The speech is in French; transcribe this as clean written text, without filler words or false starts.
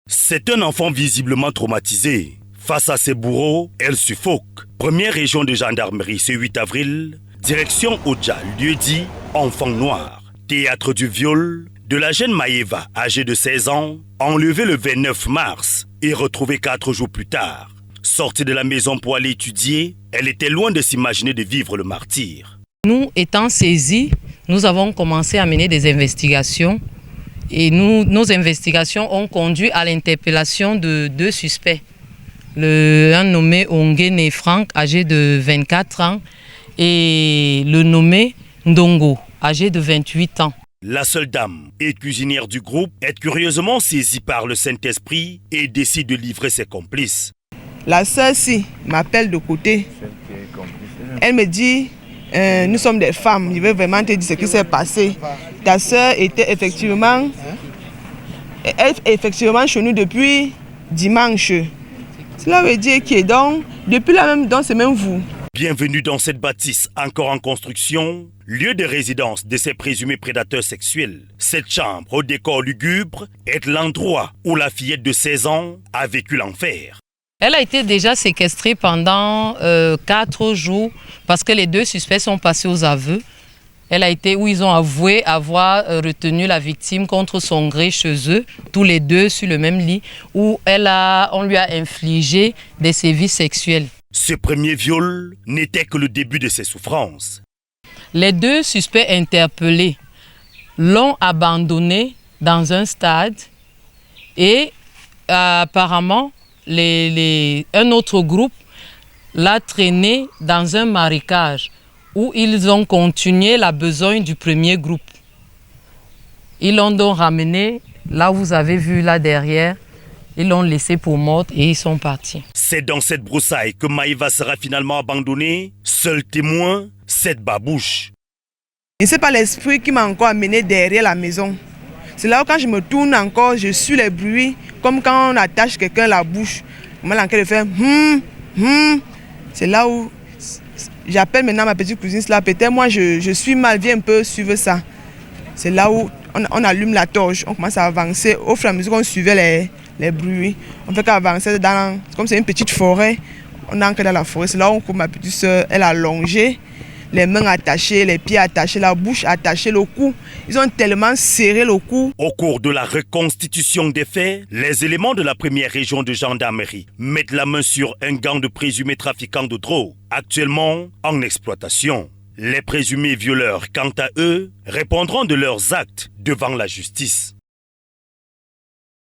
C'est un enfant visiblement traumatisé. Face à ses bourreaux, elle suffoque. Première région de gendarmerie ce 8 avril, direction Odja, lieu-dit Enfant Noir. Théâtre du viol de la jeune Maïva, âgée de 16 ans, enlevée le 29 mars et retrouvée 4 jours plus tard. Sortie de la maison pour aller étudier, elle était loin de s'imaginer de vivre le martyre. Nous, étant saisis, nous avons commencé à mener des investigations et nos investigations ont conduit à l'interpellation de 2 suspects. Un nommé Ongene Franck, âgé de 24 ans, et le nommé Ndongo, âgé de 28 ans. La seule dame et cuisinière du groupe est curieusement saisie par le Saint-Esprit et décide de livrer ses complices. La sœur-ci m'appelle de côté. Elle me dit, nous sommes des femmes, je veux vraiment te dire ce qui s'est passé. Ta sœur était effectivement chez nous depuis dimanche. Cela veut dire que donc, depuis la même danse, c'est même vous. Bienvenue dans cette bâtisse encore en construction, lieu de résidence de ces présumés prédateurs sexuels. Cette chambre au décor lugubre est l'endroit où la fillette de 16 ans a vécu l'enfer. Elle a été déjà séquestrée pendant 4 jours parce que les 2 suspects sont passés aux aveux. Où ils ont avoué avoir retenu la victime contre son gré chez eux, tous les 2 sur le même lit, où on lui a infligé des sévices sexuels. Ce premier viol n'était que le début de ses souffrances. Les 2 suspects interpellés l'ont abandonné dans un stade et apparemment un autre groupe l'a traîné dans un marécage où ils ont continué la besogne du premier groupe. Ils l'ont donc ramené là où vous avez vu là derrière. Ils l'ont laissé pour morte et ils sont partis. C'est dans cette broussaille que Maïva sera finalement abandonnée. Seul témoin, cette babouche. Et ce n'est pas l'esprit qui m'a encore amené derrière la maison. C'est là où quand je me tourne encore, je suis les bruits, comme quand on attache quelqu'un à la bouche. On m'a de faire C'est là où j'appelle maintenant ma petite cousine, peut-être moi je suis mal, viens un peu suivre ça. C'est là où on allume la torche, on commence à avancer. Au fur et à mesure qu'on suivait les bruits, on fait qu'avancer comme c'est une petite forêt, on entre dans la forêt. C'est là où ma petite soeur, elle a longé, les mains attachées, les pieds attachés, la bouche attachée, le cou. Ils ont tellement serré le cou. Au cours de la reconstitution des faits, les éléments de la première région de gendarmerie mettent la main sur un gang de présumés trafiquants de drogue, actuellement en exploitation. Les présumés violeurs, quant à eux, répondront de leurs actes devant la justice.